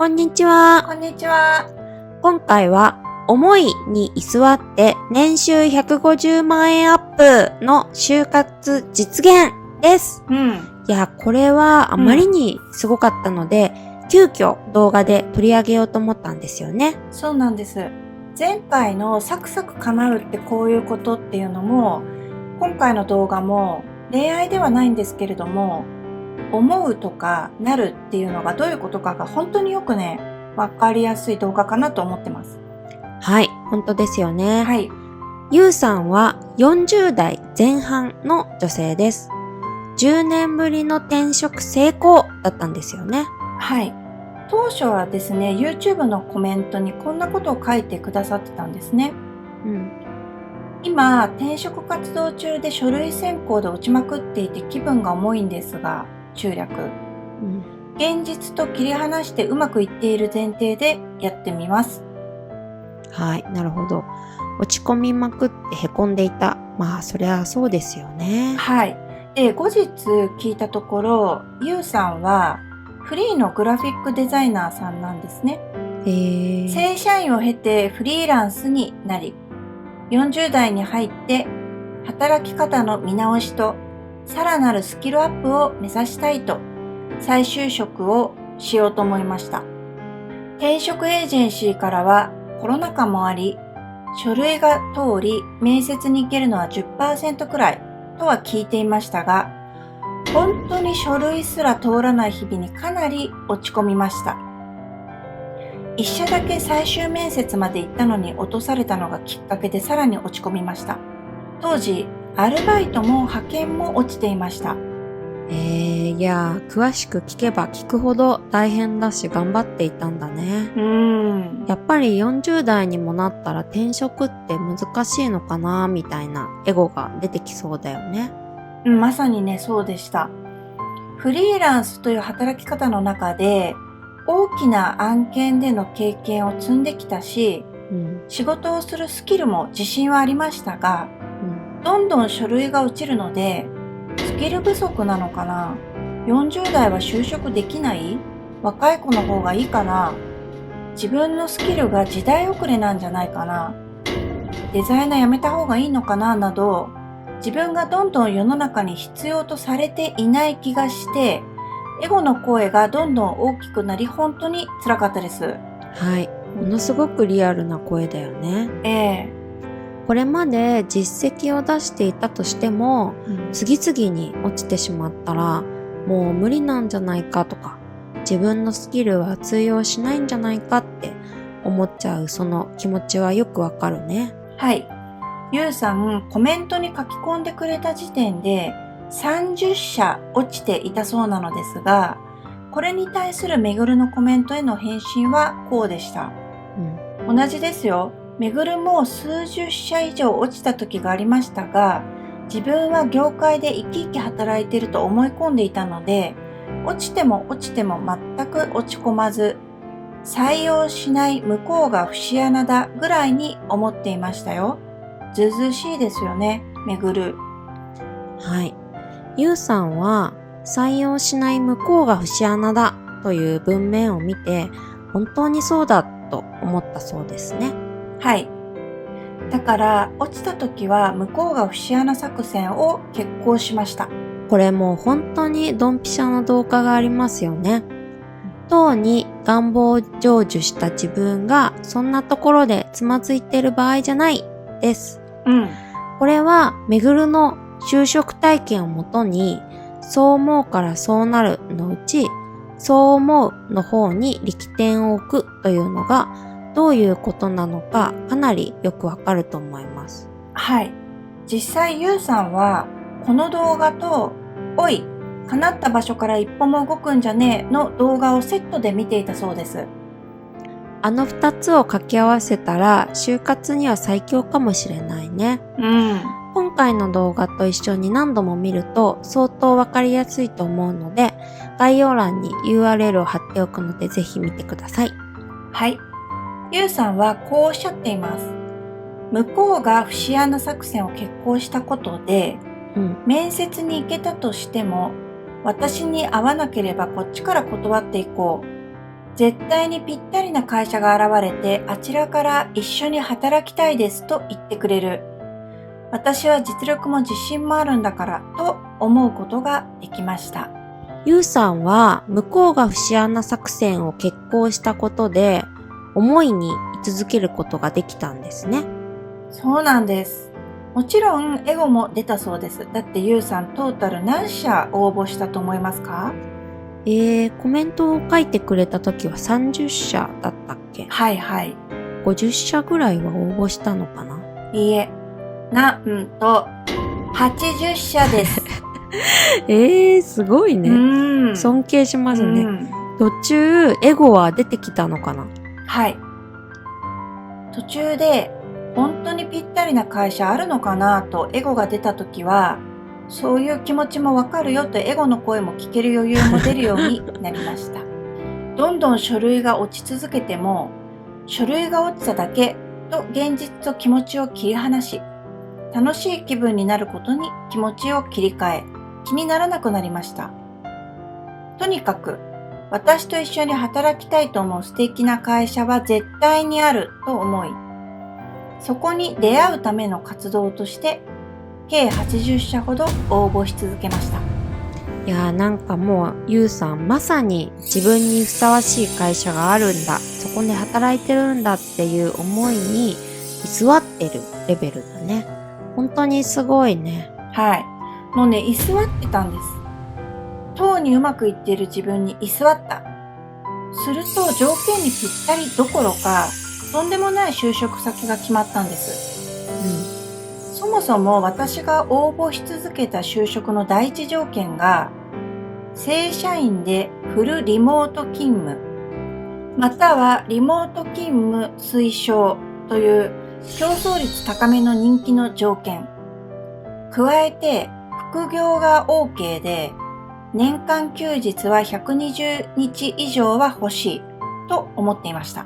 こんにちは。こんにちは。今回は、思いに居座って年収150万円アップの就活実現です。いや、これはあまりにすごかったので、急遽動画で取り上げようと思ったんですよね。そうなんです。前回のサクサク叶うってこういうことっていうのも、今回の動画も恋愛ではないんですけれども、思うとかなるっていうのがどういうことかが本当によくね、わかりやすい動画かなと思ってます。はい、本当ですよね。はい。ゆうさんは40代前半の女性です。10年ぶりの転職成功だったんですよね。はい。当初はですね、YouTube のコメントにこんなことを書いてくださってたんですね。今、転職活動中で書類選考で落ちまくっていて気分が重いんですが、中略。現実と切り離してうまくいっている前提でやってみます。はい、なるほど。落ち込みまくって凹んでいた。まあ、そりゃそうですよね。はい。で、後日聞いたところ、ゆうさんはフリーのグラフィックデザイナーさんなんですね。正社員を経てフリーランスになり、40代に入って働き方の見直しとさらなるスキルアップを目指したいと再就職をしようと思いました。転職エージェンシーからはコロナ禍もあり、書類が通り面接に行けるのは 10% くらいとは聞いていましたが、本当に書類すら通らない日々にかなり落ち込みました。一社だけ最終面接まで行ったのに落とされたのがきっかけでさらに落ち込みました。当時、アルバイトも派遣も落ちていました。いや、詳しく聞けば聞くほど大変だし頑張っていたんだね。やっぱり40代にもなったら転職って難しいのかなみたいなエゴが出てきそうだよね。まさにね、そうでした。フリーランスという働き方の中で大きな案件での経験を積んできたし、仕事をするスキルも自信はありましたが、どんどん書類が落ちるので、スキル不足なのかな？ 40 代は就職できない？若い子の方がいいかな？自分のスキルが時代遅れなんじゃないかな？デザイナーやめた方がいいのかな？など、自分がどんどん世の中に必要とされていない気がして、エゴの声がどんどん大きくなり、本当に辛かったです。はい。ものすごくリアルな声だよね。これまで実績を出していたとしても、次々に落ちてしまったら、もう無理なんじゃないかとか、自分のスキルは通用しないんじゃないかって思っちゃうその気持ちはよくわかるね。はい。ゆうさん、コメントに書き込んでくれた時点で30社落ちていたそうなのですが、これに対するめぐるのコメントへの返信はこうでした。同じですよ。めぐるも数十社以上落ちた時がありましたが、自分は業界で生き生き働いていると思い込んでいたので、落ちても全く落ち込まず、採用しない向こうが節穴だぐらいに思っていましたよ。ずうずうしいですよね、めぐる。はい。ゆうさんは採用しない向こうが節穴だという文面を見て、本当にそうだと思ったそうですね。はい。だから落ちた時は向こうが節穴作戦を決行しました。これもう本当にドンピシャな動画がありますよね。当に願望を成就した自分がそんなところでつまずいてる場合じゃないです。これはめぐるの就職体験をもとにそう思うからそうなるのうちそう思うの方に力点を置くというのがどういうことなのかかなりよくわかると思います。はい。実際ゆうさんはこの動画とおい、叶った場所から一歩も動くんじゃねえの動画をセットで見ていたそうです。あの2つを掛け合わせたら就活には最強かもしれないね。今回の動画と一緒に何度も見ると相当わかりやすいと思うので、概要欄に URL を貼っておくのでぜひ見てください。はい。ゆうさんはこうおっしゃっています。向こうが節穴作戦を決行したことで、面接に行けたとしても、私に合わなければこっちから断っていこう。絶対にぴったりな会社が現れて、あちらから一緒に働きたいですと言ってくれる。私は実力も自信もあるんだからと思うことができました。ユウさんは向こうが節穴作戦を決行したことで思いに居続けることができたんですね。そうなんです。もちろんエゴも出たそうです。だってユウさんトータル何社応募したと思いますか？コメントを書いてくれた時は30社だったっけ？はいはい。50社ぐらいは応募したのかな？いいえ、なんと80社です。すごいね。尊敬しますね。途中エゴは出てきたのかな？はい。途中で本当にぴったりな会社あるのかなとエゴが出た時は、そういう気持ちもわかるよとエゴの声も聞ける余裕も出るようになりました。どんどん書類が落ち続けても、書類が落ちただけと現実と気持ちを切り離し、楽しい気分になることに気持ちを切り替え、気にならなくなりました。とにかく、私と一緒に働きたいと思う素敵な会社は絶対にあると思い、そこに出会うための活動として、計80社ほど応募し続けました。いやーなんかもうユウさんまさに自分にふさわしい会社があるんだ、そこで働いてるんだっていう思いに居座ってるレベルだね。本当にすごいね。はい。もうね、居座ってたんです。とうにうまくいっている自分に居座った。すると条件にぴったりどころか、とんでもない就職先が決まったんです。そもそも私が応募し続けた就職の第一条件が、正社員でフルリモート勤務、またはリモート勤務推奨という競争率高めの人気の条件。加えて副業が OK で、年間休日は120日以上は欲しいと思っていました。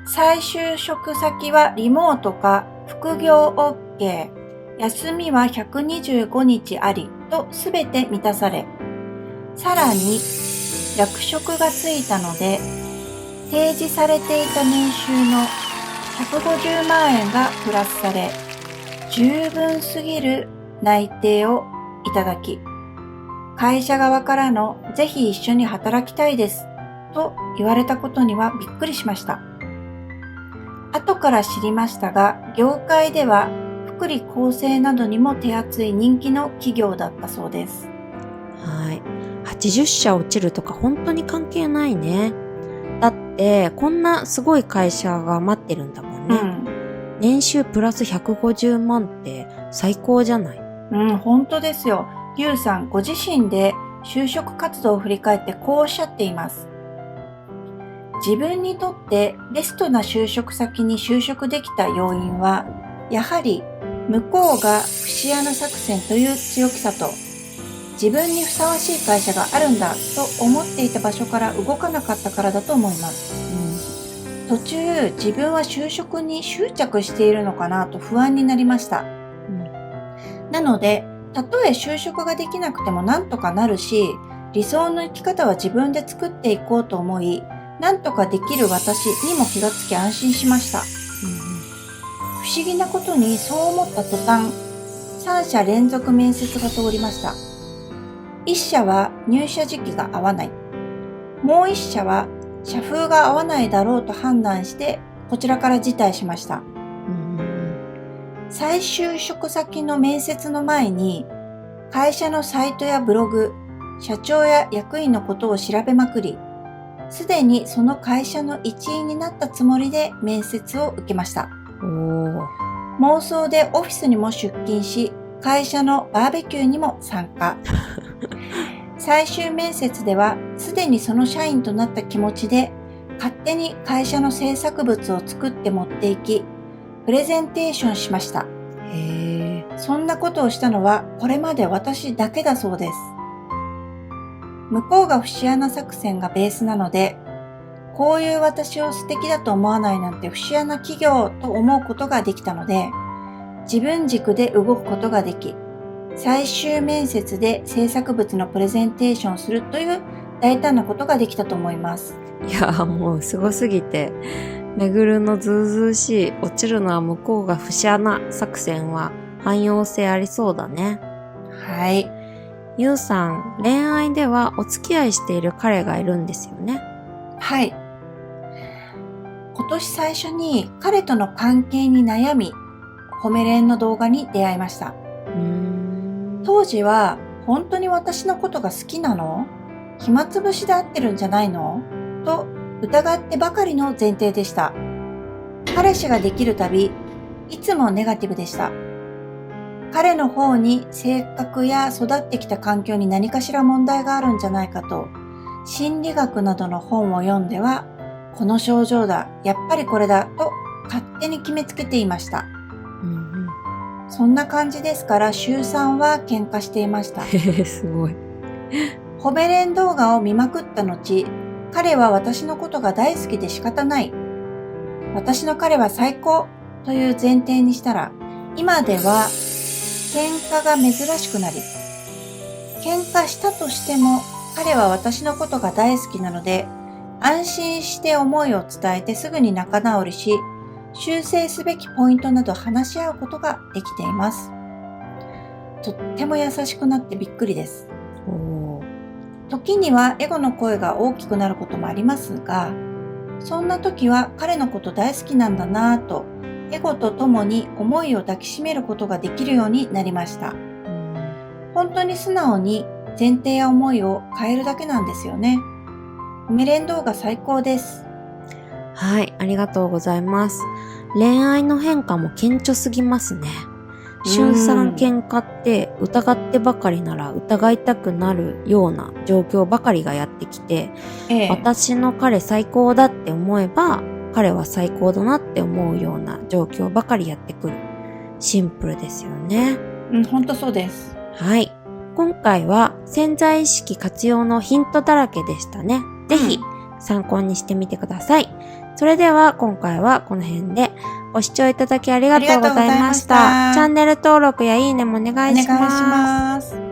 再就職先はリモートか副業 OK、休みは125日ありとすべて満たされ、さらに役職がついたので、提示されていた年収の150万円がプラスされ、十分すぎる内定をいただき、会社側からのぜひ一緒に働きたいですと言われたことにはびっくりしました。後から知りましたが、業界では福利厚生などにも手厚い人気の企業だったそうです。はい。80社落ちるとか本当に関係ないね。だってこんなすごい会社が待ってるんだもんね。年収プラス150万って最高じゃない？本当ですよ。ユウさんご自身で就職活動を振り返ってこうおっしゃっています。自分にとってベストな就職先に就職できた要因は、やはり向こうが節穴作戦という強気さと、自分にふさわしい会社があるんだと思っていた場所から動かなかったからだと思います。途中、自分は就職に執着しているのかなと不安になりました。なので、たとえ就職ができなくてもなんとかなるし、理想の生き方は自分で作っていこうと思い、なんとかできる私にも気がつき安心しました。不思議なことにそう思った途端、3社連続面接が通りました。1社は入社時期が合わない。もう1社は社風が合わないだろうと判断して、こちらから辞退しました。再就職先の面接の前に、会社のサイトやブログ、社長や役員のことを調べまくり、すでにその会社の一員になったつもりで面接を受けました。妄想でオフィスにも出勤し、会社のバーベキューにも参加。最終面接では、すでにその社員となった気持ちで、勝手に会社の制作物を作って持っていき、プレゼンテーションしました。そんなことをしたのは、これまで私だけだそうです。向こうが節穴作戦がベースなので、こういう私を素敵だと思わないなんて節穴企業と思うことができたので、自分軸で動くことができ、最終面接で制作物のプレゼンテーションをするという大胆なことができたと思います。いや、もうすごすぎて、めぐるのずうずうしい落ちるのは向こうが節穴作戦は汎用性ありそうだね。はい。ゆうさん、恋愛ではお付き合いしている彼がいるんですよね。はい。今年最初に彼との関係に悩み、褒め恋の動画に出会いました。当時は、本当に私のことが好きなの？暇つぶしで会ってるんじゃないの？と疑ってばかりの前提でした。彼氏ができるたび、いつもネガティブでした。彼の方に性格や育ってきた環境に何かしら問題があるんじゃないかと、心理学などの本を読んでは、この症状だ、やっぱりこれだ、と勝手に決めつけていました。そんな感じですから週3は喧嘩していました。すごい。褒め恋動画を見まくった後、彼は私のことが大好きで仕方ない。私の彼は最高という前提にしたら、今では喧嘩が珍しくなり、喧嘩したとしても彼は私のことが大好きなので、安心して思いを伝えてすぐに仲直りし、修正すべきポイントなど話し合うことができています。とっても優しくなってびっくりです。時にはエゴの声が大きくなることもありますが、そんな時は彼のこと大好きなんだなぁと、エゴとともに思いを抱きしめることができるようになりました。本当に素直に前提や思いを変えるだけなんですよね。褒め恋動画最高です。はい、ありがとうございます。恋愛の変化も顕著すぎますね。週3喧嘩って疑ってばかりなら疑いたくなるような状況ばかりがやってきて、私の彼最高だって思えば彼は最高だなって思うような状況ばかりやってくる。シンプルですよね。本当そうです。はい。今回は潜在意識活用のヒントだらけでしたね。ぜひ参考にしてみてください。それでは今回はこの辺でご視聴いただきありがとうございました。チャンネル登録やいいねもお願いします。